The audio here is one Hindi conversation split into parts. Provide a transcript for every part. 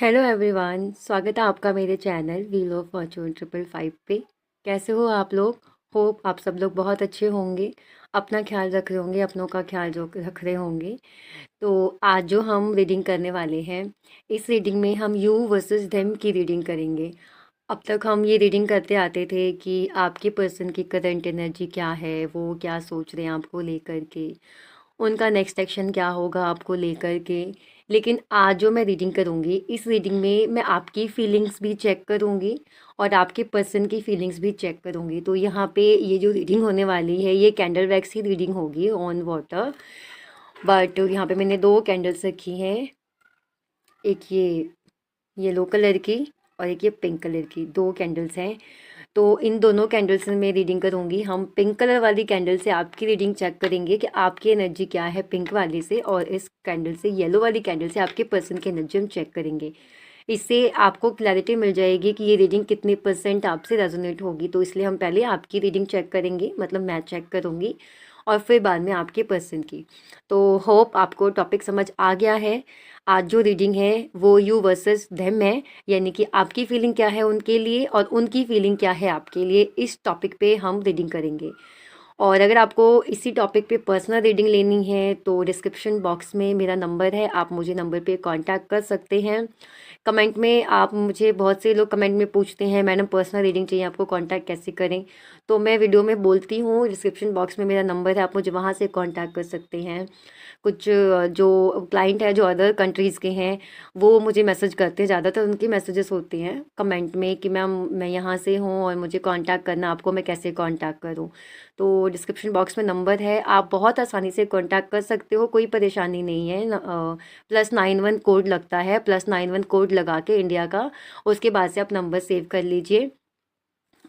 हेलो एवरीवन, स्वागत है आपका मेरे चैनल व्हील ऑफ फॉर्चून 555 पे। कैसे हो आप लोग? होप आप सब लोग बहुत अच्छे होंगे, अपना ख्याल रख रहे होंगे, अपनों का ख्याल जो रख रहे होंगे। तो आज जो हम रीडिंग करने वाले हैं, इस रीडिंग में हम यू वर्सेस देम की रीडिंग करेंगे। अब तक हम ये रीडिंग करते आते थे कि आपके पर्सन की करंट एनर्जी क्या है, वो क्या सोच रहे हैं आपको लेकर के, उनका नेक्स्ट एक्शन क्या होगा आपको लेकर के। लेकिन आज जो मैं रीडिंग करूँगी, इस रीडिंग में मैं आपकी फीलिंग्स भी चेक करूँगी और आपके पर्सन की फीलिंग्स भी चेक करूँगी। तो यहाँ पे ये जो रीडिंग होने वाली है, ये कैंडल वैक्स की रीडिंग होगी ऑन वाटर। बट यहाँ पे मैंने दो कैंडल्स रखी हैं, एक ये येलो कलर की और एक ये पिंक कलर की, दो कैंडल्स हैं। तो इन दोनों कैंडल से मैं रीडिंग करूँगी। हम पिंक कलर वाली कैंडल से आपकी रीडिंग चेक करेंगे कि आपकी एनर्जी क्या है पिंक वाली से, और इस कैंडल से, येलो वाली कैंडल से आपके पर्सन की एनर्जी हम चेक करेंगे। इससे आपको क्लैरिटी मिल जाएगी कि ये रीडिंग कितने परसेंट आपसे रेजोनेट होगी। तो इसलिए हम पहले आपकी रीडिंग चेक करेंगे, मतलब मैं चेक करूँगी, और फिर बाद में आपके पर्सन की। तो होप आपको टॉपिक समझ आ गया है। आज जो रीडिंग है वो यू वर्सेस देम है, यानी कि आपकी फीलिंग क्या है उनके लिए और उनकी फीलिंग क्या है आपके लिए। इस टॉपिक पे हम रीडिंग करेंगे। और अगर आपको इसी टॉपिक पे पर्सनल रीडिंग लेनी है तो डिस्क्रिप्शन बॉक्स में मेरा नंबर है, आप मुझे नंबर पे कांटेक्ट कर सकते हैं। कमेंट में आप मुझे, बहुत से लोग कमेंट में पूछते हैं मैडम पर्सनल रीडिंग चाहिए, आपको कांटेक्ट कैसे करें। तो मैं वीडियो में बोलती हूँ, डिस्क्रिप्शन बॉक्स में मेरा नंबर है, आप मुझे वहाँ से कांटेक्ट कर सकते हैं। कुछ जो क्लाइंट है जो अदर कंट्रीज़ के हैं, वो मुझे मैसेज करते हैं, ज़्यादातर उनके मैसेजेस होते हैं कमेंट में कि मैम मैं यहाँ से हूँ और मुझे कांटेक्ट करना, आपको मैं कैसे कांटेक्ट करूँ। तो डिस्क्रिप्शन बॉक्स में नंबर है, आप बहुत आसानी से कांटेक्ट कर सकते हो, कोई परेशानी नहीं है। +91 कोड लगता है, +91 कोड लगा के इंडिया का, उसके बाद से आप नंबर सेव कर लीजिए।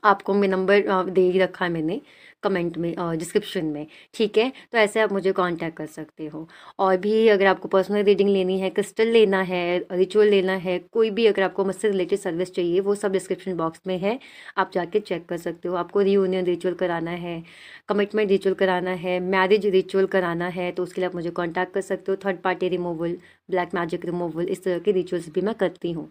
आपको मैं नंबर दे ही रखा है मैंने कमेंट में, डिस्क्रिप्शन में। ठीक है, तो ऐसे आप मुझे कांटेक्ट कर सकते हो। और भी अगर आपको पर्सनल रीडिंग लेनी है, क्रिस्टल लेना है, रिचुअल लेना है, कोई भी अगर आपको मुझसे रिलेटेड सर्विस चाहिए, वो सब डिस्क्रिप्शन बॉक्स में है, आप जाके चेक कर सकते हो। आपको रियूनियन रिचुअल कराना है, कमिटमेंट रिचुअल कराना है, मैरिज रिचुअल कराना है, तो उसके लिए आप मुझे कॉन्टैक्ट कर सकते हो। Third party removal, black magic removal, इस तरह के रिचुअल्स भी मैं करती हूँ।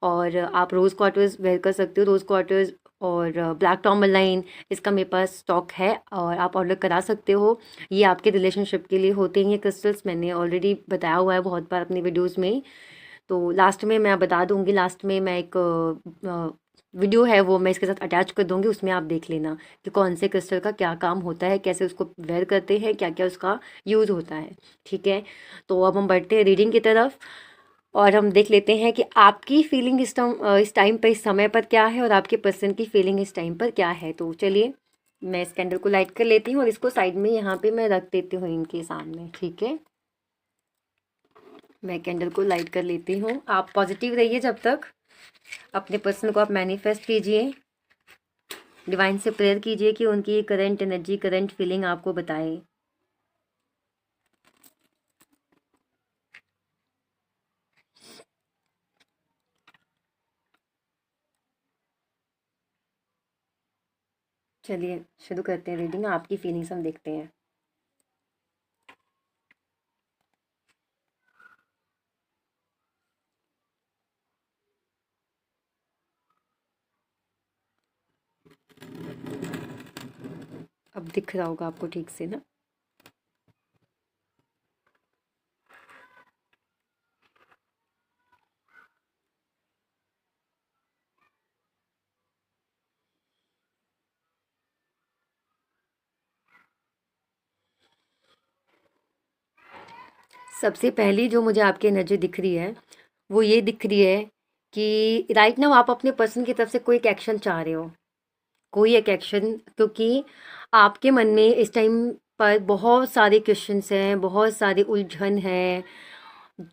और आप रोज़ क्वार्टर्स वेयर कर सकते हो, रोज़ क्वार्टर्स और ब्लैक टॉर्मलाइन, इसका मेरे पास स्टॉक है और आप ऑर्डर करा सकते हो। ये आपके रिलेशनशिप के लिए होते हैं ये क्रिस्टल्स, मैंने ऑलरेडी बताया हुआ है बहुत बार अपनी वीडियोस में। तो लास्ट में मैं बता दूंगी, लास्ट में मैं एक वीडियो है वो मैं इसके साथ अटैच कर दूंगी, उसमें आप देख लेना कि कौन से क्रिस्टल का क्या काम होता है, कैसे उसको वेयर करते हैं, क्या क्या उसका यूज़ होता है। ठीक है, तो अब हम बढ़ते हैं रीडिंग की तरफ और हम देख लेते हैं कि आपकी फीलिंग इस टाइम पर, इस समय पर क्या है, और आपके पर्सन की फीलिंग इस टाइम पर क्या है। तो चलिए, मैं इस कैंडल को लाइट कर लेती हूँ और इसको साइड में यहाँ पे मैं रख देती हूँ इनके सामने। ठीक है, मैं कैंडल को लाइट कर लेती हूँ। आप पॉजिटिव रहिए जब तक, अपने पर्सन को आप मैनिफेस्ट कीजिए, डिवाइन से प्रेयर कीजिए कि उनकी करंट एनर्जी, करंट फीलिंग आपको बताए। चलिए शुरू करते हैं रीडिंग, आपकी फीलिंग्स हम देखते हैं। अब दिख रहा होगा आपको ठीक से ना? सबसे पहली जो मुझे आपकी एनर्जी दिख रही है, वो ये दिख रही है कि राइट नाउ आप अपने पर्सन की तरफ से कोई एक एक्शन चाह रहे हो, कोई एक एक्शन, क्योंकि आपके मन में इस टाइम पर बहुत सारे क्वेश्चंस हैं, बहुत सारी उलझन है,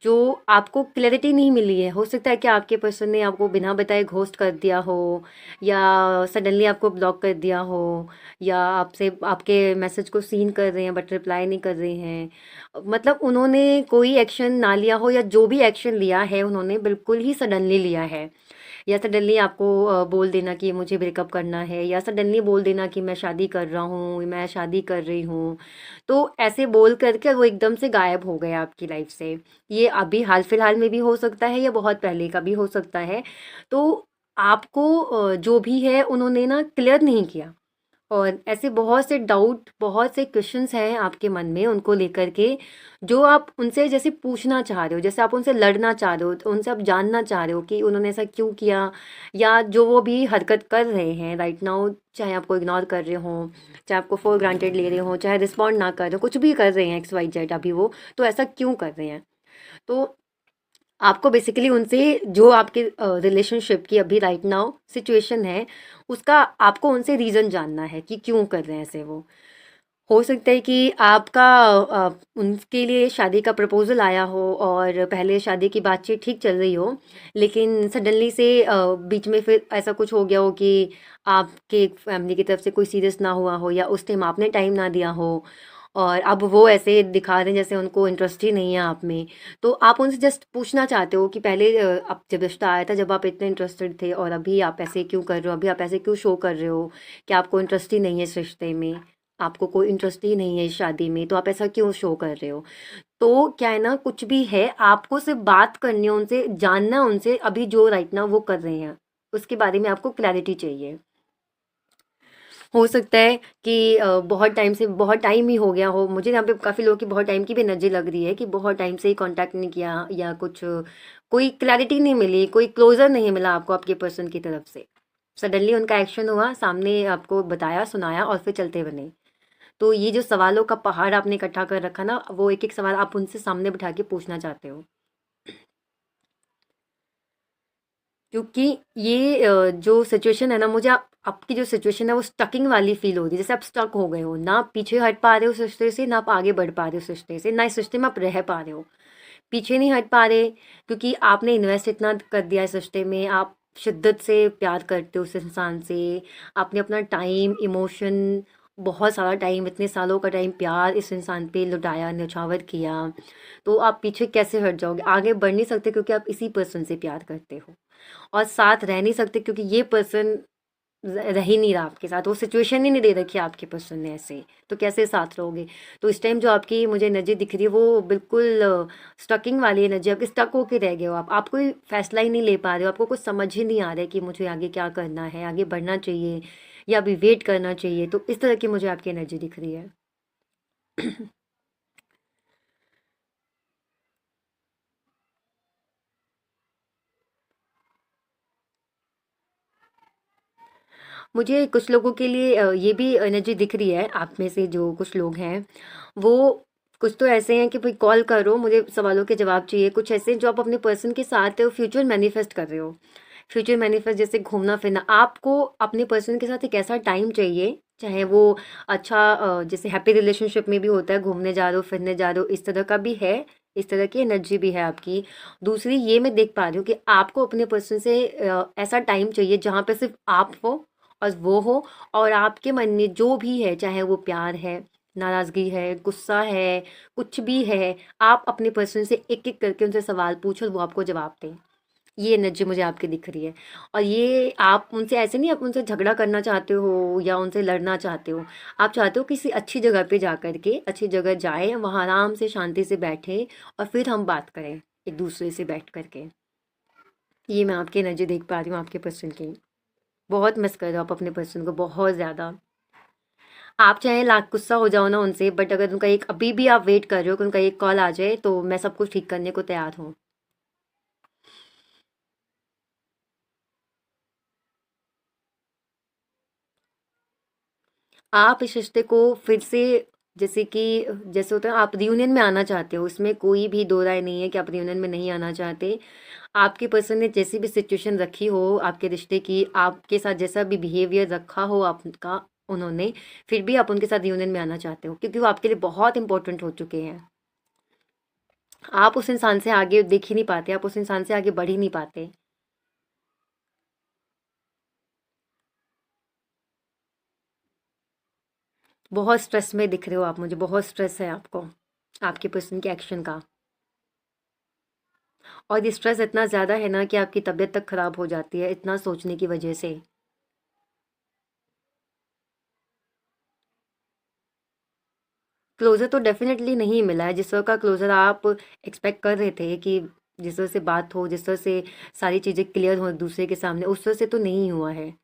जो आपको क्लैरिटी नहीं मिली है। हो सकता है कि आपके पर्सन ने आपको बिना बताए घोस्ट कर दिया हो, या सडनली आपको ब्लॉक कर दिया हो, या आपसे आपके मैसेज को सीन कर रहे हैं बट रिप्लाई नहीं कर रहे हैं। मतलब उन्होंने कोई एक्शन ना लिया हो, या जो भी एक्शन लिया है उन्होंने बिल्कुल ही सडनली लिया है, या सडनली आपको बोल देना कि मुझे ब्रेकअप करना है, या सडनली बोल देना कि मैं शादी कर रहा हूँ, मैं शादी कर रही हूँ। तो ऐसे बोल करके वो एकदम से गायब हो गए आपकी लाइफ से। ये अभी हाल फिलहाल में भी हो सकता है या बहुत पहले का भी हो सकता है। तो आपको जो भी है उन्होंने ना क्लियर नहीं किया, और ऐसे बहुत से डाउट, बहुत से क्वेश्चंस हैं आपके मन में उनको लेकर के, जो आप उनसे जैसे पूछना चाह रहे हो, जैसे आप उनसे लड़ना चाह रहे हो, तो उनसे आप जानना चाह रहे हो कि उन्होंने ऐसा क्यों किया, या जो वो भी हरकत कर रहे हैं राइट नाउ, चाहे आपको इग्नोर कर रहे हो, चाहे आपको फॉर ग्रांटेड ले रहे हो, चाहे रिस्पॉन्ड ना कर रहे हो, कुछ भी कर रहे हैं एक्स वाई जेड अभी वो, तो ऐसा क्यों कर रहे हैं। तो आपको बेसिकली उनसे, जो आपके रिलेशनशिप की अभी राइट नाउ सिचुएशन है, उसका आपको उनसे रीज़न जानना है कि क्यों कर रहे हैं ऐसे वो। हो सकता है कि आपका उनके लिए शादी का प्रपोज़ल आया हो और पहले शादी की बातचीत ठीक चल रही हो, लेकिन सडनली से बीच में फिर ऐसा कुछ हो गया हो कि आपके फैमिली की तरफ से कोई सीरियस ना हुआ हो, या उस टाइम आपने टाइम ना दिया हो, और अब वो ऐसे दिखा रहे हैं जैसे उनको इंटरेस्ट ही नहीं है आप में। तो आप उनसे जस्ट पूछना चाहते हो कि पहले अब जब रिश्ता आया था, जब आप इतने इंटरेस्टेड थे, और अभी आप ऐसे क्यों कर रहे हो, अभी आप ऐसे क्यों शो कर रहे हो कि आपको इंटरेस्ट ही नहीं है इस रिश्ते में, आपको कोई इंटरेस्ट ही नहीं है इस शादी में, तो आप ऐसा क्यों शो कर रहे हो। तो क्या है ना, कुछ भी है, आपको सिर्फ बात करनी है उनसे, जानना है उनसे अभी जो राइट ना वो कर रहे हैं, उसके बारे में आपको क्लैरिटी चाहिए। हो सकता है कि बहुत टाइम से, बहुत टाइम ही हो गया हो, मुझे यहाँ पे काफ़ी लोगों की बहुत टाइम की भी एनर्जी लग रही है कि बहुत टाइम से ही कांटेक्ट नहीं किया, या कुछ कोई क्लैरिटी नहीं मिली, कोई क्लोजर नहीं मिला आपको आपके पर्सन की तरफ से। सडनली उनका एक्शन हुआ, सामने आपको बताया, सुनाया, और फिर चलते बने। तो ये जो सवालों का पहाड़ आपने इकट्ठा कर रखा ना, वो एक एक सवाल आप उनसे सामने बिठा के पूछना चाहते हो। क्योंकि ये जो सिचुएशन है ना, मुझे आपकी जो सिचुएशन है वो स्टकिंग वाली फील हो रही है, जैसे आप स्टक हो गए हो ना, पीछे हट पा रहे हो उस रिश्ते से, ना आप आगे बढ़ पा रहे हो उस रिश्ते से, ना इस रिश्ते में आप रह पा रहे हो। पीछे नहीं हट पा रहे, क्योंकि आपने इन्वेस्ट इतना कर दिया इस रिश्ते में, आप शिद्दत से प्यार करते हो उस इंसान से, आपने अपना टाइम, इमोशन, बहुत सारा टाइम, इतने सालों का टाइम, प्यार इस इंसान पे लुटाया, न्यौछावर किया। तो आप पीछे कैसे हट जाओगे, आगे बढ़ नहीं सकते, क्योंकि आप इसी पर्सन से प्यार करते हो, और साथ रह नहीं सकते, क्योंकि ये पर्सन रह ही नहीं रहा आपके साथ, वो सिचुएशन ही नहीं दे रखी है आपके पर्सन ने ऐसे, तो कैसे साथ रहोगे। तो इस टाइम जो आपकी मुझे एनर्जी दिख रही है, वो बिल्कुल स्टकिंग वाली एनर्जी, आप स्टक होके रह गए हो, आप कोई फैसला ही नहीं ले पा रहे हो, आपको कुछ समझ ही नहीं आ रहा है कि मुझे आगे क्या करना है, आगे बढ़ना चाहिए या अभी वेट करना चाहिए। तो इस तरह की मुझे आपकी एनर्जी दिख रही है। मुझे कुछ लोगों के लिए ये भी एनर्जी दिख रही है, आप में से जो कुछ लोग हैं, वो कुछ तो ऐसे हैं कि भाई कॉल करो, मुझे सवालों के जवाब चाहिए। कुछ ऐसे हैं जो आप अपने पर्सन के साथ फ्यूचर मैनिफेस्ट कर रहे हो। फ्यूचर मैनिफेस्ट जैसे घूमना फिरना, आपको अपने पर्सन के साथ एक ऐसा टाइम चाहिए, चाहे वो अच्छा जैसे हैप्पी रिलेशनशिप में भी होता है, घूमने जा रहे हो, फिरने जा रहे हो, इस तरह का भी है, इस तरह की एनर्जी भी है आपकी। दूसरी ये मैं देख पा रही हूँ कि आपको अपने पर्सन से ऐसा टाइम चाहिए जहाँ पे सिर्फ आप हो और वो हो, और आपके मन में जो भी है, चाहे वो प्यार है, नाराज़गी है, गुस्सा है, कुछ भी है, आप अपने पर्सन से एक एक करके उनसे सवाल पूछो और वो आपको जवाब दें। ये एनर्जी मुझे आपकी दिख रही है। और ये आप उनसे ऐसे नहीं, आप उनसे झगड़ा करना चाहते हो या उनसे लड़ना चाहते हो, आप चाहते हो किसी अच्छी जगह पे जा कर के, अच्छी जगह जाए, वहाँ आराम से शांति से बैठे, और फिर हम बात करें एक दूसरे से बैठ कर के। ये मैं आपकी एनर्जी देख पा रही हूँ आपके पर्सन की। बहुत मिस कर रहे हो आप अपने पर्सन को, बहुत ज़्यादा। आप चाहे लाख गुस्सा हो जाओ ना उनसे, बट अगर उनका एक, अभी भी आप वेट कर रहे हो कि उनका एक कॉल आ जाए, तो मैं सब कुछ ठीक करने को तैयार हूँ। आप इस रिश्ते को फिर से, जैसे कि, जैसे होता है, आप रियूनियन में आना चाहते हो, इसमें कोई भी दो राय नहीं है कि आप रियूनियन में नहीं आना चाहते। आपके पर्सन ने जैसी भी सिचुएशन रखी हो आपके रिश्ते की, आपके साथ जैसा भी बिहेवियर रखा हो आपका उन्होंने, फिर भी आप उनके साथ रियूनियन में आना चाहते हो, क्योंकि वो आपके लिए बहुत इंपॉर्टेंट हो चुके हैं। आप उस इंसान से आगे देख ही नहीं पाते, आप उस इंसान से आगे बढ़ ही नहीं पाते। बहुत स्ट्रेस में दिख रहे हो आप मुझे, बहुत स्ट्रेस है आपको आपके पर्सन के एक्शन का। और ये स्ट्रेस इतना ज़्यादा है ना कि आपकी तबीयत तक ख़राब हो जाती है इतना सोचने की वजह से। क्लोज़र तो डेफ़िनेटली नहीं मिला है, जिस तरह का क्लोज़र आप एक्सपेक्ट कर रहे थे कि जिस तरह से बात हो, जिस तरह से सारी चीज़ें क्लियर हों एक-दूसरे के सामने, उस तरह से तो नहीं हुआ है।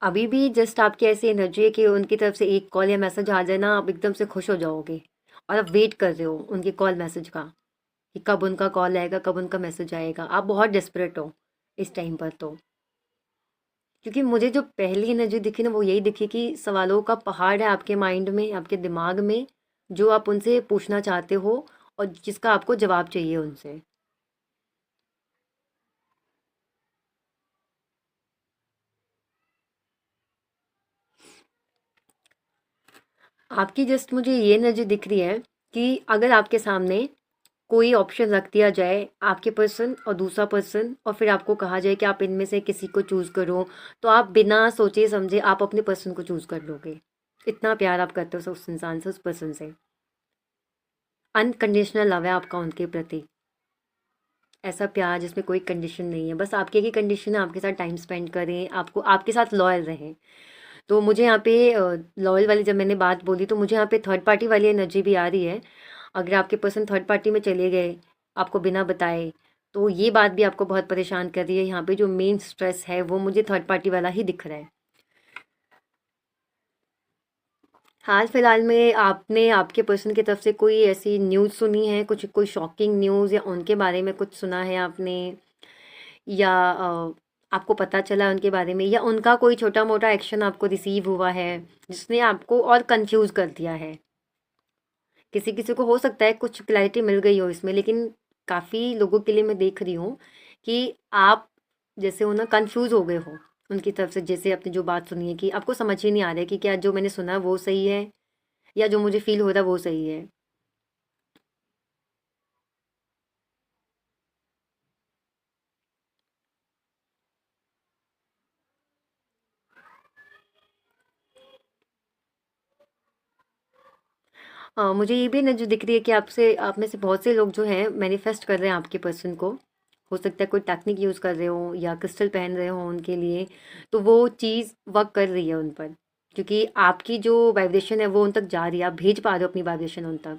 अभी भी जस्ट आपकी ऐसी एनर्जी है कि उनकी तरफ से एक कॉल या मैसेज आ जाए ना, आप एकदम से खुश हो जाओगे और आप वेट कर रहे हो उनके कॉल मैसेज का कि कब उनका कॉल आएगा, कब उनका मैसेज आएगा। आप बहुत डेस्परेट हो इस टाइम पर तो। क्योंकि मुझे जो पहली एनर्जी दिखी ना वो यही दिखी कि सवालों का पहाड़ है आपके माइंड में, आपके दिमाग में, जो आप उनसे पूछना चाहते हो और जिसका आपको जवाब चाहिए उनसे। आपकी जस्ट मुझे ये एनर्जी दिख रही है कि अगर आपके सामने कोई ऑप्शन रख दिया जाए, आपके पर्सन और दूसरा पर्सन, और फिर आपको कहा जाए कि आप इनमें से किसी को चूज़ करो, तो आप बिना सोचे समझे आप अपने पर्सन को चूज़ कर लोगे। इतना प्यार आप करते हो उस इंसान से, उस पर्सन से। अनकंडीशनल लव है आपका उनके प्रति। ऐसा प्यार जिसमें कोई कंडीशन नहीं है, बस आपकी एक ही कंडीशन है, आपके साथ टाइम स्पेंड करें, आपको आपके साथ लॉयल रहें। तो मुझे यहाँ पे लॉयल वाली जब मैंने बात बोली तो मुझे यहाँ पे थर्ड पार्टी वाली एनर्जी भी आ रही है। अगर आपके पर्सन थर्ड पार्टी में चले गए आपको बिना बताए, तो ये बात भी आपको बहुत परेशान कर रही है। यहाँ पे जो मेन स्ट्रेस है वो मुझे थर्ड पार्टी वाला ही दिख रहा है। हाल फिलहाल में आपने आपके पर्सन की तरफ से कोई ऐसी न्यूज़ सुनी है, कुछ कोई शॉकिंग न्यूज़, या उनके बारे में कुछ सुना है आपने, या आपको पता चला उनके बारे में, या उनका कोई छोटा मोटा एक्शन आपको रिसीव हुआ है जिसने आपको और कंफ्यूज कर दिया है? किसी किसी को हो सकता है कुछ क्लैरिटी मिल गई हो इसमें, लेकिन काफ़ी लोगों के लिए मैं देख रही हूँ कि आप जैसे हो ना कंफ्यूज हो गए हो उनकी तरफ से। जैसे आपने जो बात सुनी है कि आपको समझ ही नहीं आ रहा है कि क्या जो मैंने सुना वो सही है या जो मुझे फील हो रहा है वो सही है। मुझे ये भी ना जो दिख रही है कि आपसे आप में से बहुत से लोग जो हैं मैनिफेस्ट कर रहे हैं आपके पर्सन को। हो सकता है कोई टेक्निक यूज़ कर रहे हो या क्रिस्टल पहन रहे हो उनके लिए, तो वो चीज़ वर्क कर रही है उन पर, क्योंकि आपकी जो वाइब्रेशन है वो उन तक जा रही है, आप भेज पा रहे हो अपनी वाइब्रेशन उन तक।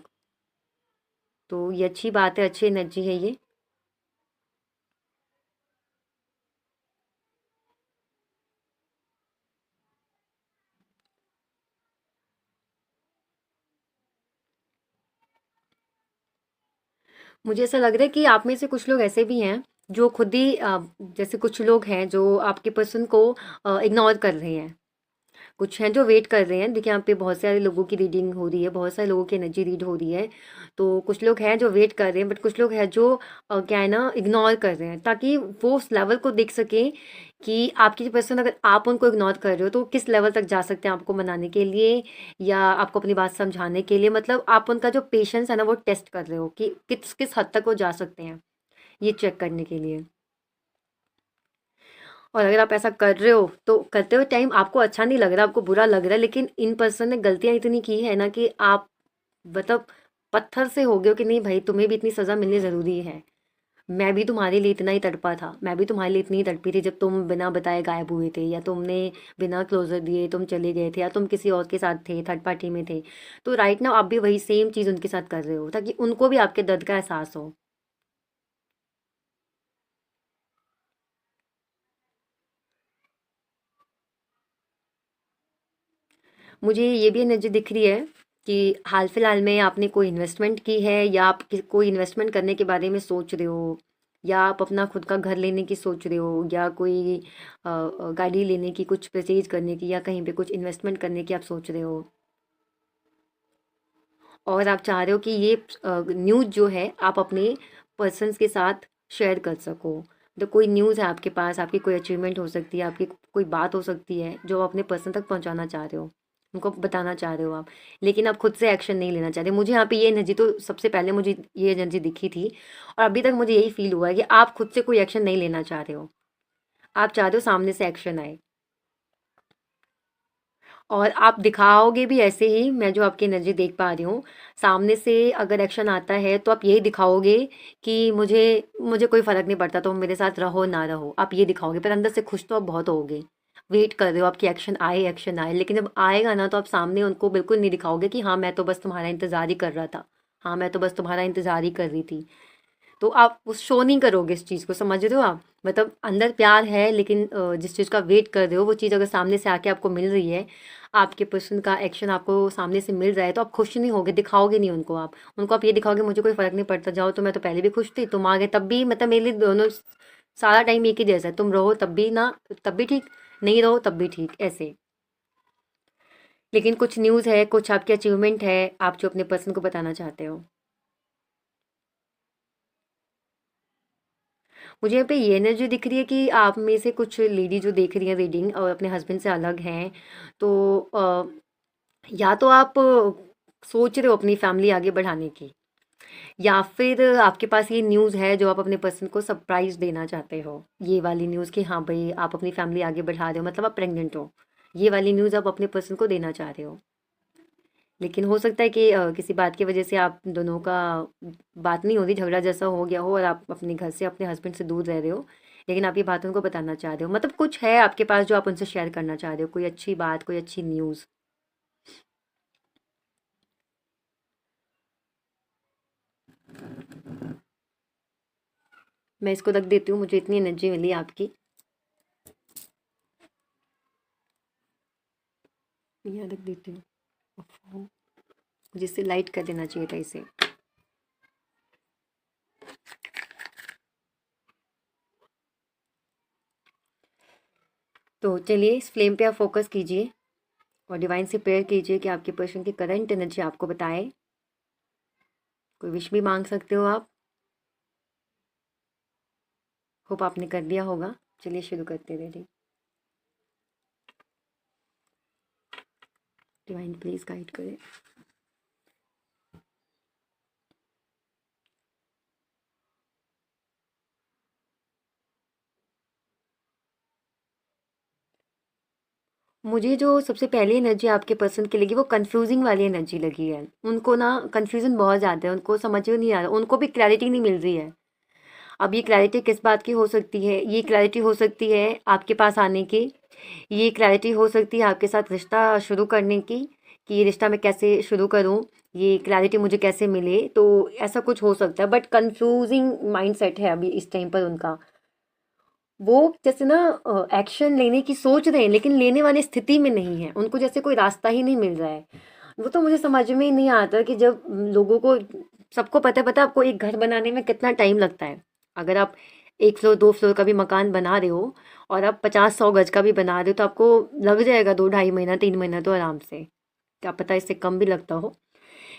तो ये अच्छी बात है, अच्छी एनर्जी है ये। मुझे ऐसा लग रहा है कि आप में से कुछ लोग ऐसे भी हैं जो खुद ही जैसे कुछ लोग हैं जो आपके पर्सन को इग्नोर कर रहे हैं, कुछ हैं जो वेट कर रहे हैं। देखिए यहाँ पे बहुत सारे लोगों की रीडिंग हो रही है, बहुत सारे लोगों की एनर्जी रीड हो रही है। तो कुछ लोग हैं जो वेट कर रहे हैं, बट कुछ लोग हैं जो क्या है ना इग्नोर कर रहे हैं, ताकि वो उस लेवल को देख सकें कि आपकी जो पर्सन, अगर आप उनको इग्नोर कर रहे हो तो किस लेवल तक जा सकते हैं आपको मनाने के लिए या आपको अपनी बात समझाने के लिए। मतलब आप उनका जो पेशेंस है ना वो टेस्ट कर रहे हो कि किस किस हद तक वो जा सकते हैं, ये चेक करने के लिए। और अगर आप ऐसा कर रहे हो तो करते हुए टाइम आपको अच्छा नहीं लग रहा, आपको बुरा लग रहा है, लेकिन इन पर्सन ने गलतियां इतनी की है ना कि आप मतलब पत्थर से हो गए हो कि नहीं भाई तुम्हें भी इतनी सज़ा मिलनी ज़रूरी है। मैं भी तुम्हारे लिए इतना ही तड़पा था, मैं भी तुम्हारे लिए इतनी ही तड़पी थी जब तुम बिना बताए गायब हुए थे, या तुमने बिना क्लोजर दिए तुम चले गए थे, या तुम किसी और के साथ थे, थर्ड पार्टी में थे। तो राइट नाउ आप भी वही सेम चीज़ उनके साथ कर रहे हो ताकि उनको भी आपके दर्द का एहसास हो। मुझे ये भी एनर्जी दिख रही है कि हाल फिलहाल में आपने कोई इन्वेस्टमेंट की है, या आप कोई इन्वेस्टमेंट करने के बारे में सोच रहे हो, या आप अपना खुद का घर लेने की सोच रहे हो, या कोई गाड़ी लेने की, कुछ परचेज करने की, या कहीं पे कुछ इन्वेस्टमेंट करने की आप सोच रहे हो। और आप चाह रहे हो कि ये न्यूज़ जो है आप अपने पर्सन्स के साथ शेयर कर सको। तो कोई न्यूज़ है आपके पास, आपकी कोई अचीवमेंट हो सकती है, आपकी कोई बात हो सकती है जो आप अपने पर्सन तक पहुंचाना चाह रहे हो, उनको बताना चाह रहे हो आप, लेकिन आप खुद से एक्शन नहीं लेना चाह रहे। मुझे यहाँ पे ये एनर्जी तो सबसे पहले मुझे ये एनर्जी दिखी थी, और अभी तक मुझे यही फील हुआ है कि आप खुद से कोई एक्शन नहीं लेना चाह रहे हो, आप चाह रहे हो सामने से एक्शन आए। और आप दिखाओगे भी ऐसे ही, मैं जो आपकी एनर्जी देख पा रही हूँ, सामने से अगर एक्शन आता है तो आप यही दिखाओगे कि मुझे मुझे कोई फ़र्क नहीं पड़ता, तो मेरे साथ रहो ना रहो, आप ये दिखाओगे, पर अंदर से खुश तो आप बहुत होगे। वेट कर रहे हो आपकी एक्शन आए, लेकिन जब आएगा ना तो आप सामने उनको बिल्कुल नहीं दिखाओगे कि हाँ मैं तो बस तुम्हारा इंतज़ार ही कर रहा था, हाँ मैं तो बस तुम्हारा इंतज़ार ही कर रही थी। तो आप उस शो नहीं करोगे इस चीज़ को, समझ रहे हो आप? मतलब अंदर प्यार है, लेकिन जिस चीज़ का वेट कर रहे हो वो चीज़ अगर सामने से आके आपको मिल रही है, आपके पर्सन का एक्शन आपको सामने से मिल रहा है, तो आप खुश नहीं होगे, दिखाओगे नहीं उनको आप। उनको आप ये दिखाओगे मुझे कोई फ़र्क नहीं पड़ता, जाओ, तो मैं तो पहले भी खुश थी, तुम आ गए तब भी, मतलब मेरे लिए दोनों सारा टाइम एक ही जैसा है, तुम रहो तब भी ना, तब भी ठीक, नहीं रहो तब भी ठीक, ऐसे। लेकिन कुछ न्यूज़ है, कुछ आपकी अचीवमेंट है, आप जो अपने पर्सन को बताना चाहते हो। मुझे यहाँ पे ये एनर्जी दिख रही है कि आप में से कुछ लेडी जो देख रही हैं रीडिंग और अपने हस्बैंड से अलग हैं, तो या तो आप सोच रहे हो अपनी फैमिली आगे बढ़ाने की, या फिर आपके पास ये न्यूज़ है जो आप अपने पर्सन को सरप्राइज देना चाहते हो, ये वाली न्यूज़ कि हाँ भाई आप अपनी फैमिली आगे बढ़ा रहे हो, मतलब आप प्रेग्नेंट हो, ये वाली न्यूज़ आप अपने पर्सन को देना चाह रहे हो। लेकिन हो सकता है कि किसी बात की वजह से आप दोनों का बात नहीं हो रही, झगड़ा जैसा हो गया हो और आप अपने घर से अपने हस्बैंड से दूर रह रहे हो, लेकिन आप ये बात उनको बताना चाह रहे हो, मतलब कुछ है आपके पास जो आप उनसे शेयर करना चाह रहे हो, कोई अच्छी बात, कोई अच्छी न्यूज़। मैं इसको रख देती हूँ, मुझे इतनी एनर्जी मिली आपकी, यहाँ रख देती हूँ। ओफो, मुझे इससे लाइट कर देना चाहिए था इसे। तो चलिए इस फ्लेम पे आप फोकस कीजिए और डिवाइन से प्रेयर कीजिए कि आपके पर्सन की करंट एनर्जी आपको बताए। कोई विश भी मांग सकते हो आप। होप आपने कर दिया होगा। चलिए शुरू करते हैं रीडिंग। डिवाइन प्लीज गाइड करें। मुझे जो सबसे पहली एनर्जी आपके पर्सन की लगी वो कंफ्यूजिंग वाली एनर्जी लगी है। उनको ना कंफ्यूजन बहुत ज़्यादा है, उनको समझ में नहीं आ रहा, उनको भी क्लैरिटी नहीं मिल रही है। अब ये क्लैरिटी किस बात की हो सकती है? ये क्लैरिटी हो सकती है आपके पास आने की, ये क्लैरिटी हो सकती है आपके साथ रिश्ता शुरू करने की, कि ये रिश्ता मैं कैसे शुरू करूँ, ये क्लैरिटी मुझे कैसे मिले, तो ऐसा कुछ हो सकता है। बट कंफ्यूजिंग माइंड सेट है अभी इस टाइम पर उनका। वो जैसे ना एक्शन लेने की सोच रहे हैं, लेकिन लेने वाली स्थिति में नहीं है, उनको जैसे कोई रास्ता ही नहीं मिल रहा है। वो तो मुझे समझ में ही नहीं आता कि जब लोगों को, सबको पता है आपको एक घर बनाने में कितना टाइम लगता है। अगर आप 1 फ्लोर 2 फ्लोर का भी मकान बना रहे हो और आप 50-100 गज का भी बना रहे हो, तो आपको लग जाएगा 2 ढाई महीना 3 महीना तो आराम से, क्या पता इससे कम भी लगता हो।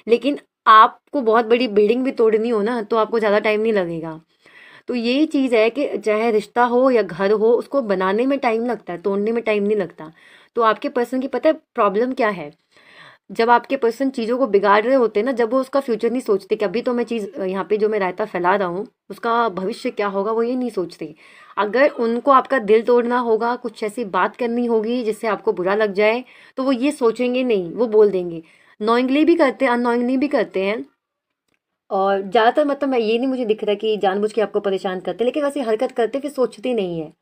लेकिन आपको बहुत बड़ी बिल्डिंग भी तोड़नी हो ना, तो आपको ज़्यादा टाइम नहीं लगेगा। तो यही चीज़ है कि चाहे रिश्ता हो या घर हो, उसको बनाने में टाइम लगता है, तोड़ने में टाइम नहीं लगता। तो आपके पर्सन की पता है प्रॉब्लम क्या है? जब आपके पर्सन चीज़ों को बिगाड़ रहे होते हैं ना, जब वो उसका फ्यूचर नहीं सोचते कि अभी तो मैं चीज़ यहाँ पे जो मैं रायता फैला रहा हूँ उसका भविष्य क्या होगा, वो ये नहीं सोचते। अगर उनको आपका दिल तोड़ना होगा, कुछ ऐसी बात करनी होगी जिससे आपको बुरा लग जाए, तो वो ये सोचेंगे नहीं, वो बोल देंगे। नॉइंगली भी करते हैं, अननॉइंगली भी करते हैं। और ज़्यादातर मतलब मैं ये नहीं मुझे दिख रहा कि जानबूझ के आपको परेशान करते, लेकिन वैसे हरकत करते फिर सोचती नहीं है।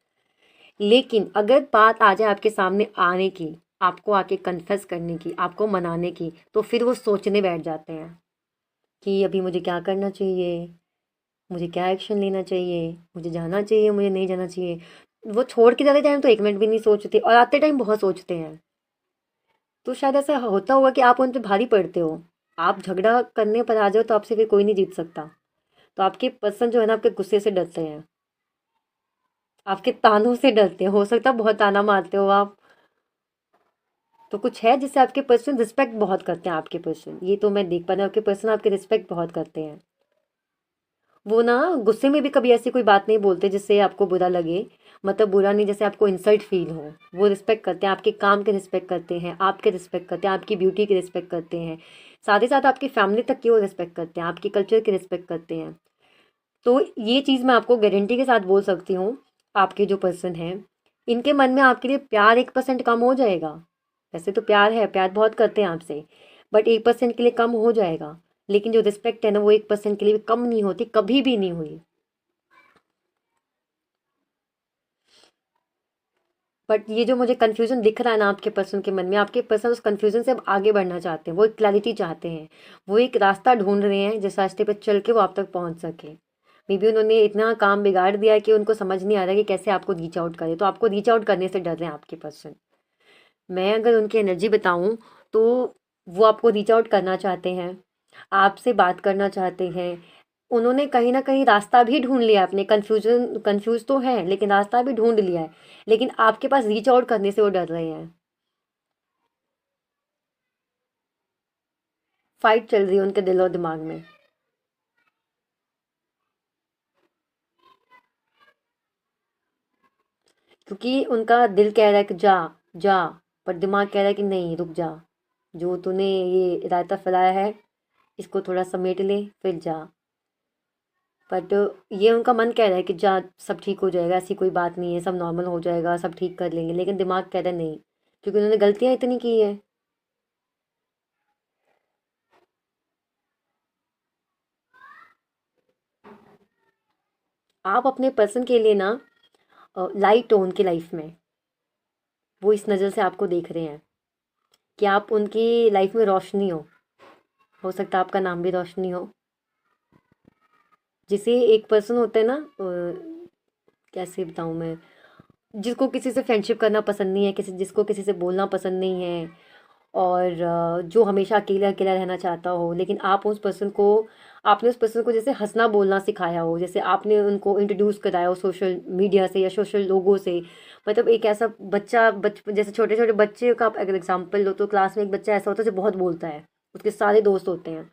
लेकिन अगर बात आ जाए आपके सामने आने की, आपको आके कन्फेस करने की, आपको मनाने की, तो फिर वो सोचने बैठ जाते हैं कि अभी मुझे क्या करना चाहिए, मुझे क्या एक्शन लेना चाहिए, मुझे जाना चाहिए, मुझे नहीं जाना चाहिए। वो छोड़ के जाते टाइम तो 1 मिनट भी नहीं सोचते और आते टाइम बहुत सोचते हैं। तो शायद ऐसा होता होगा कि आप उन पे भारी पड़ते हो। आप झगड़ा करने पर आ जाओ तो आपसे फिर कोई नहीं जीत सकता। तो आपके पर्सन जो है ना, आपके गुस्से से डरते हैं, आपके तानों से डरते हैं। हो सकता है बहुत ताना मारते हो आप। तो कुछ है जिससे आपके पर्सन रिस्पेक्ट बहुत करते हैं। आपके पर्सन, ये तो मैं देख पा रही हूँ, आपके पर्सन आपके रिस्पेक्ट बहुत करते हैं। वो ना गुस्से में भी कभी ऐसी कोई बात नहीं बोलते जिससे आपको बुरा लगे, मतलब बुरा नहीं, जैसे आपको इंसल्ट फील हो। वो रिस्पेक्ट करते हैं, आपके काम के रिस्पेक्ट करते हैं, आपके रिस्पेक्ट करते हैं, आपकी ब्यूटी की रिस्पेक्ट करते हैं, साथ ही साथ आपकी फैमिली तक की वो रिस्पेक्ट करते हैं, आपकी कल्चर की रिस्पेक्ट करते हैं। तो ये चीज़ मैं आपको गारंटी के साथ बोल सकती हूँ, आपके जो पर्सन हैं, इनके मन में आपके लिए प्यार 1% कम हो जाएगा। वैसे तो प्यार है, प्यार बहुत करते हैं आपसे, बट 1% के लिए कम हो जाएगा, लेकिन जो रिस्पेक्ट है ना वो 1% के लिए भी कम नहीं होती, कभी भी नहीं हुई। बट ये जो मुझे कन्फ्यूजन दिख रहा है ना आपके पर्सन के मन में, आपके पर्सन उस कन्फ्यूजन से अब आगे बढ़ना चाहते हैं, वो एक क्लैरिटी चाहते हैं, वो एक रास्ता ढूंढ रहे हैं जिस रास्ते पर चल के वो आप तक पहुंच सके। मे बी उन्होंने इतना काम बिगाड़ दिया है कि उनको समझ नहीं आ रहा कि कैसे आपको रीच आउट करें, तो आपको रीच आउट करने से डर रहे हैं आपके पर्सन। मैं अगर उनकी एनर्जी बताऊं तो वो आपको रीच आउट करना चाहते हैं, आपसे बात करना चाहते हैं। उन्होंने कहीं ना कहीं रास्ता भी ढूंढ लिया है, अपने कंफ्यूज तो है लेकिन रास्ता भी ढूंढ लिया है, लेकिन आपके पास रीच आउट करने से वो डर रहे हैं। फाइट चल रही है उनके दिल और दिमाग में। क्योंकि उनका दिल कह रहा है कि जा जा, पर दिमाग कह रहा है कि नहीं रुक जा, जो तूने ये रायता फैलाया है इसको थोड़ा समेट ले फिर जा। बट ये उनका मन कह रहा है कि जा, सब ठीक हो जाएगा, ऐसी कोई बात नहीं है, सब नॉर्मल हो जाएगा, सब ठीक कर लेंगे, लेकिन दिमाग कह रहा है नहीं, क्योंकि उन्होंने गलतियां इतनी की है। आप अपने पर्सन के लिए ना लाइट हो उनकी लाइफ में, वो इस नज़र से आपको देख रहे हैं कि आप उनकी लाइफ में रोशनी हो सकता है आपका नाम भी रोशनी हो। जिसे एक पर्सन होता है ना, कैसे बताऊँ मैं, जिसको किसी से फ्रेंडशिप करना पसंद नहीं है, जिसको किसी से बोलना पसंद नहीं है, और जो हमेशा अकेला अकेला रहना चाहता हो, लेकिन आप उस पर्सन को, आपने उस पर्सन को जैसे हंसना बोलना सिखाया हो, जैसे आपने उनको इंट्रोड्यूस कराया हो सोशल मीडिया से या सोशल लोगों से। मतलब एक ऐसा बच्चा, जैसे छोटे छोटे बच्चे का आप अगर एग्जाम्पल लो तो क्लास में एक बच्चा ऐसा होता है जो बहुत बोलता है, उसके सारे दोस्त होते हैं।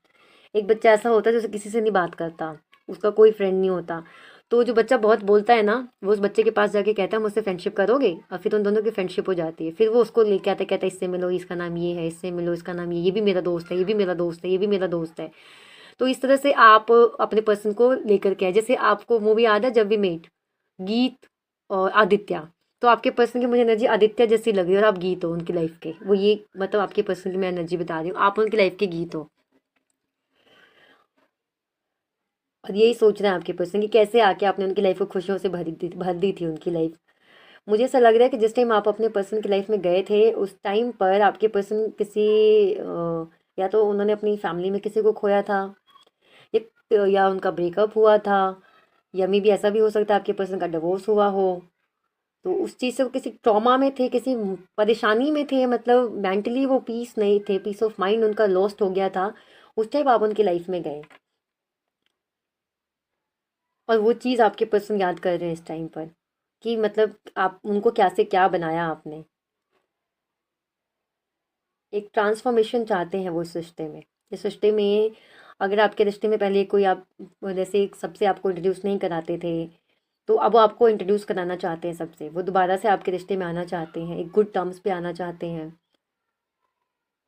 एक बच्चा ऐसा होता है जो किसी से नहीं बात करता, उसका कोई फ्रेंड नहीं होता। तो जो बच्चा बहुत बोलता है ना, वो उस बच्चे के पास जाके कहता है मुझसे फ्रेंडशिप करोगे, और फिर उन दोनों की फ्रेंडशिप हो जाती है। फिर वो उसको लेके आता है, कहता है इससे मिलो, इसका नाम ये है, इससे मिलो, इसका नाम ये भी मेरा दोस्त है, ये भी मेरा दोस्त है, ये भी मेरा दोस्त है। तो इस तरह से आप अपने पर्सन को लेकर के आए। जैसे आपको मूवी याद है जब वी मेट, गीत और आदित्य, तो आपके पर्सन की मुझे एनर्जी आदित्य जैसी लगी, और आप गीत हो उनकी लाइफ के, वो ये मतलब आपके पर्सन की मैं एनर्जी बता रही हूँ, आप उनकी लाइफ के गीत हो। और यही सोच रहे हैं आपके पर्सन कि कैसे आके आपने उनकी लाइफ को खुशियों से भर दी थी उनकी लाइफ। मुझे ऐसा लग रहा है कि जिस टाइम आप अपने पर्सन की लाइफ में गए थे उस टाइम पर आपके पर्सन किसी या तो उन्होंने अपनी फैमिली में किसी को खोया था, या उनका ब्रेकअप हुआ था, या मे भी ऐसा भी हो सकता है आपके पर्सन का डिवोर्स हुआ हो। तो उस चीज़ से वो किसी ट्रॉमा में थे, किसी परेशानी में थे, मतलब मेंटली वो पीस नहीं थे, पीस ऑफ माइंड उनका लॉस्ट हो गया था। उस टाइम आप उनकी लाइफ में गए, और वो चीज़ आपके पर्सन याद कर रहे हैं इस टाइम पर, कि मतलब आप उनको क्या से क्या बनाया आपने। एक ट्रांसफॉर्मेशन चाहते हैं वो इस रिश्ते में। इस रिश्ते में अगर आपके रिश्ते में पहले कोई आप जैसे एक सबसे आपको इंट्रोड्यूस नहीं कराते थे, तो अब वो आपको इंट्रोड्यूस कराना चाहते हैं सबसे, वो दोबारा से आपके रिश्ते में आना चाहते हैं, एक गुड टर्म्स पे आना चाहते हैं।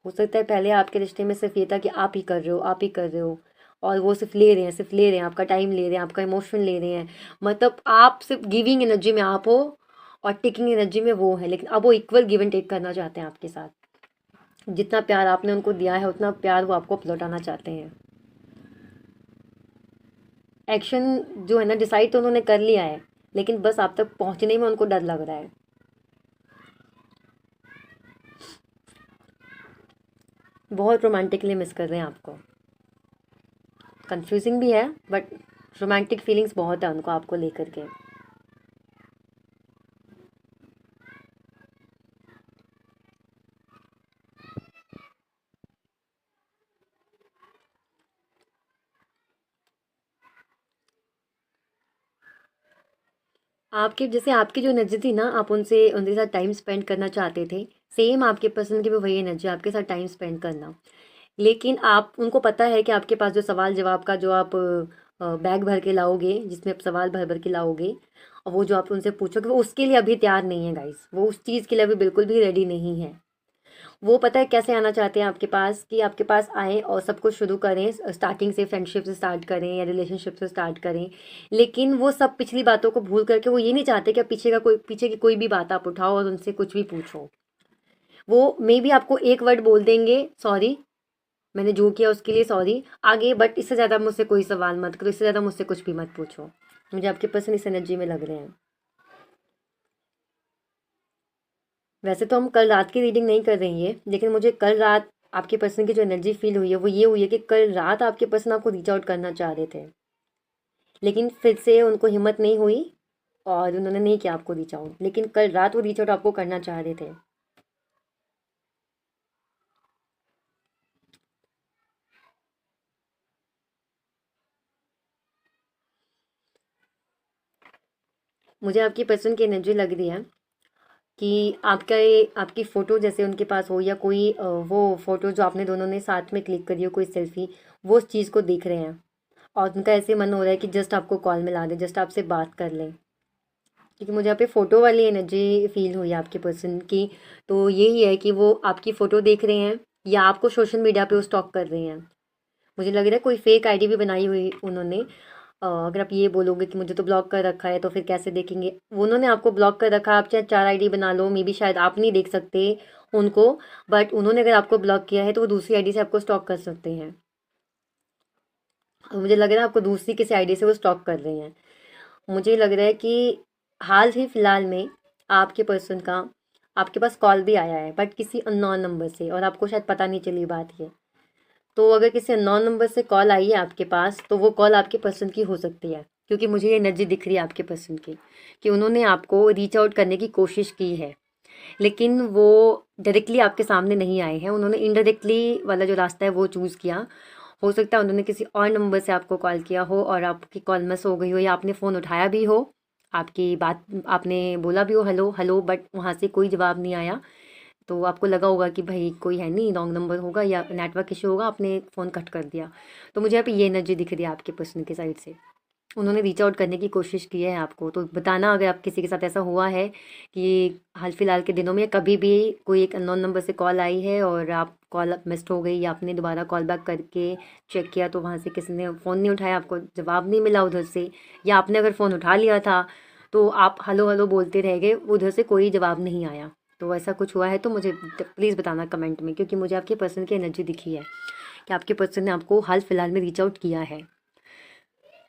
हो सकता है पहले आपके रिश्ते में सिर्फ ये था कि आप ही कर रहे हो, आप ही कर रहे हो, और वो सिर्फ ले रहे हैं, सिर्फ ले रहे हैं, आपका टाइम ले रहे हैं, आपका इमोशन ले रहे हैं। मतलब आप सिर्फ गिविंग एनर्जी में आप हो और टेकिंग एनर्जी में वो है, लेकिन अब वो इक्वल गिव एंड टेक करना चाहते हैं आपके साथ। जितना प्यार आपने उनको दिया है उतना प्यार वो आपको लौटाना चाहते हैं। एक्शन जो है ना, डिसाइड तो उन्होंने कर लिया है, लेकिन बस आप तक पहुंचने में उनको डर लग रहा है। बहुत रोमांटिकली मिस कर रहे हैं आपको। कंफ्यूजिंग भी है, बट रोमांटिक फीलिंग्स बहुत है उनको आपको लेकर के। आपके जैसे आपकी जो एनर्जी थी ना, आप उनसे उनके साथ टाइम स्पेंड करना चाहते थे, सेम आपके पर्सन की भी वही एनर्जी, आपके साथ टाइम स्पेंड करना। लेकिन आप उनको पता है कि आपके पास जो सवाल जवाब का जो आप बैग भर के लाओगे, जिसमें आप सवाल भर भर के लाओगे, और वो जो आप उनसे पूछोगे, वो उसके लिए अभी तैयार नहीं है गाइस, वो उस चीज़ के लिए अभी बिल्कुल भी रेडी नहीं है। वो पता है कैसे आना चाहते हैं आपके पास, कि आपके पास आएँ और सब कुछ शुरू करें, स्टार्टिंग से फ्रेंडशिप से स्टार्ट करें या रिलेशनशिप से स्टार्ट करें। लेकिन वो सब पिछली बातों को भूल करके वो ये नहीं चाहते कि आप पीछे की कोई भी बात आप उठाओ और उनसे कुछ भी पूछो। वो मे भी आपको एक वर्ड बोल देंगे, सॉरी मैंने जो किया उसके लिए सॉरी, आगे, बट इससे ज़्यादा मुझसे कोई सवाल मत करो, इससे ज़्यादा मुझसे कुछ भी मत पूछो। मुझे आपके पर्सन इस एनर्जी में लग रहे हैं। वैसे तो हम कल रात की रीडिंग नहीं कर रही है, लेकिन मुझे कल रात आपके पर्सन की जो एनर्जी फील हुई है वो ये हुई है कि कल रात आपके पर्सन आपको रीच आउट करना चाह रहे थे, लेकिन फिर से उनको हिम्मत नहीं हुई और उन्होंने नहीं किया आपको रीच आउट, लेकिन कल रात वो रीच आउट आपको करना चाह रहे थे। मुझे आपकी पर्सन की एनर्जी लग रही है कि आपका ये आपकी फ़ोटो जैसे उनके पास हो, या कोई वो फ़ोटो जो आपने दोनों ने साथ में क्लिक करी हो, कोई सेल्फी, वो उस चीज़ को देख रहे हैं और उनका ऐसे मन हो रहा है कि जस्ट आपको कॉल मिला दे, जस्ट आपसे बात कर लें, क्योंकि मुझे यहाँ पे फ़ोटो वाली एनर्जी फील हुई है आपके पर्सन की। तो यही है कि वो आपकी फ़ोटो देख रहे हैं या आपको सोशल मीडिया पे वो स्टॉक कर रहे हैं। मुझे लग रहा है कोई फेक आईडी भी बनाई हुई उन्होंने। अगर आप ये बोलोगे कि मुझे तो ब्लॉक कर रखा है तो फिर कैसे देखेंगे, वो उन्होंने आपको ब्लॉक कर रखा है। आप चाहे 4 आईडी बना लो, मे बी शायद आप नहीं देख सकते उनको, बट उन्होंने अगर आपको ब्लॉक किया है तो वो दूसरी आईडी से आपको स्टॉक कर सकते हैं। और मुझे लग रहा है आपको दूसरी किसी आईडी से वो स्टॉक कर रहे हैं। मुझे लग रहा है कि हाल ही फिलहाल में आपके पर्सन का आपके पास कॉल भी आया है, बट किसी अननोन नंबर से, और आपको शायद पता नहीं चली बात ये। तो अगर किसी अननोन नंबर से कॉल आई है आपके पास तो वो कॉल आपके पर्सन की हो सकती है, क्योंकि मुझे ये एनर्जी दिख रही है आपके पर्सन की कि उन्होंने आपको रीच आउट करने की कोशिश की है, लेकिन वो डायरेक्टली आपके सामने नहीं आए हैं। उन्होंने इनडायरेक्टली वाला जो रास्ता है वो चूज़ किया। हो सकता है उन्होंने किसी और नंबर से आपको कॉल किया हो और आपकी कॉल मिस हो गई हो, या आपने फ़ोन उठाया भी हो, आपकी बात आपने बोला भी हो हेलो हेलो, बट वहाँ से कोई जवाब नहीं आया। तो आपको लगा होगा कि भाई कोई है नहीं, रॉन्ग नंबर होगा या नेटवर्क इशू होगा, आपने फ़ोन कट कर दिया। तो मुझे यहाँ पे ये एनर्जी दिख रही है आपके पर्सन की साइड से। उन्होंने रीच आउट करने की कोशिश की है आपको, तो बताना अगर आप किसी के साथ ऐसा हुआ है कि हाल फिलहाल के दिनों में कभी भी कोई एक अननोन नंबर से कॉल आई है और आप कॉल मिस्ड हो गई, या आपने दोबारा कॉल बैक करके चेक किया तो वहाँ से किसी ने फ़ोन नहीं उठाया, आपको जवाब नहीं मिला उधर से, या आपने अगर फ़ोन उठा लिया था तो आप हेलो हेलो बोलते रह गए, उधर से कोई जवाब नहीं आया। तो ऐसा कुछ हुआ है तो मुझे प्लीज़ बताना कमेंट में, क्योंकि मुझे आपके पर्सन की एनर्जी दिखी है कि आपके पर्सन ने आपको हाल फिलहाल में रीच आउट किया है।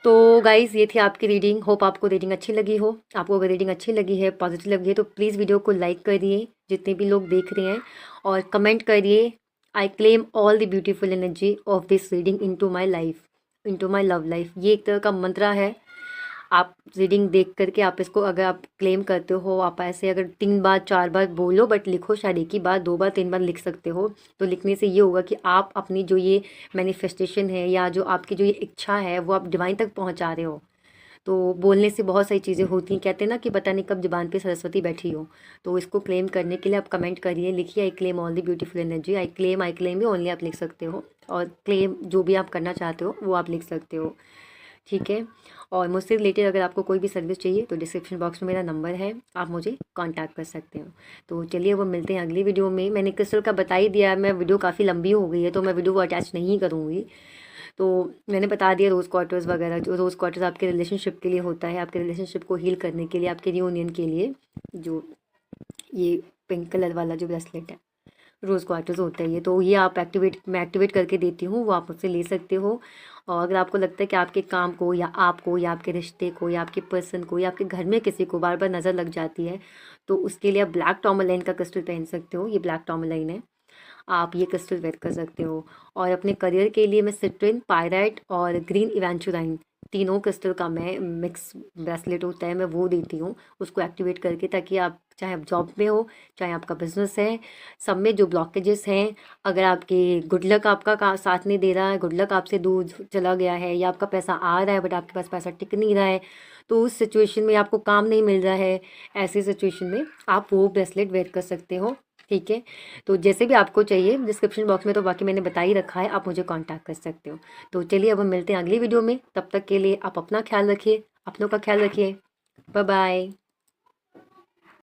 तो गाइज़ ये थी आपकी रीडिंग। होप आपको रीडिंग अच्छी लगी हो। आपको अगर रीडिंग अच्छी लगी है, पॉजिटिव लगी है, तो प्लीज़ वीडियो को लाइक करिए जितने भी लोग देख रहे हैं, और कमेंट करिए I claim all the beautiful energy of this reading into my life, into my love life. ये एक तरह का मंत्रा है। आप रीडिंग देख करके आप इसको अगर आप क्लेम करते हो, आप ऐसे अगर 3 बार 4 बार बोलो, बट लिखो, शायद एक ही बार 2 बार 3 बार लिख सकते हो। तो लिखने से ये होगा कि आप अपनी जो ये मैनिफेस्टेशन है या जो आपकी जो ये इच्छा है वो आप डिवाइन तक पहुंचा रहे हो। तो बोलने से बहुत सारी चीज़ें होती हैं, कहते हैं ना कि पता नहीं कब ज़ुबान पे सरस्वती बैठी हो। तो इसको क्लेम करने के लिए आप कमेंट करिए, लिखिए I claim all the beautiful energy. I claim भी ओनली आप लिख सकते हो, और क्लेम जो भी आप करना चाहते हो वो आप लिख सकते हो, ठीक है। और मुझसे रिलेटेड अगर आपको कोई भी सर्विस चाहिए तो डिस्क्रिप्शन बॉक्स में मेरा नंबर है, आप मुझे कांटेक्ट कर सकते हो। तो चलिए अब मिलते हैं अगली वीडियो में। मैंने क्रिस्टल का बता ही दिया, मैं वीडियो काफ़ी लंबी हो गई है तो मैं वीडियो को अटैच नहीं करूँगी। तो मैंने बता दिया रोज़ क्वार्टर्स वगैरह, जो रोज़ क्वार्टर्स आपके रिलेशनशिप के लिए होता है, आपके रिलेशनशिप को हील करने के लिए, आपके रियूनियन के लिए। जो ये पिंक कलर वाला जो ब्रेसलेट है, रोज़ क्वार्टर्स होता है ये, तो ये आप मैं एक्टिवेट करके देती हूँ, वो आप मुझसे ले सकते हो। और अगर आपको लगता है कि आपके काम को या आपको या आपके रिश्ते को या आपके पर्सन को या आपके घर में किसी को बार बार नज़र लग जाती है, तो उसके लिए आप ब्लैक टॉर्मलाइन का क्रिस्टल पहन सकते हो। ये ब्लैक टॉर्मलाइन है, आप ये क्रिस्टल वेयर कर सकते हो। और अपने करियर के लिए मैं सिट्रिन, पायराइट और ग्रीन इवेंचुराइन, तीनों क्रिस्टल का मैं मिक्स ब्रेसलेट होता है, मैं वो देती हूँ उसको एक्टिवेट करके, ताकि आप चाहे आप जॉब में हो, चाहे आपका बिजनेस है, सब में जो ब्लॉकेजेस हैं, अगर आपके गुड लक आपका साथ नहीं दे रहा है, गुड लक आपसे दूर चला गया है, या आपका पैसा आ रहा है बट आपके पास पैसा टिक नहीं रहा है, तो उस सिचुएशन में आपको काम नहीं मिल रहा है, ऐसी सिचुएशन में आप वो ब्रेसलेट वेयर कर सकते हो, ठीक है। तो जैसे भी आपको चाहिए डिस्क्रिप्शन बॉक्स में तो बाकी मैंने बता ही रखा है, आप मुझे कांटेक्ट कर सकते हो। तो चलिए अब हम मिलते हैं अगली वीडियो में, तब तक के लिए आप अपना ख्याल रखिए, अपनों का ख्याल रखिए। Bye bye.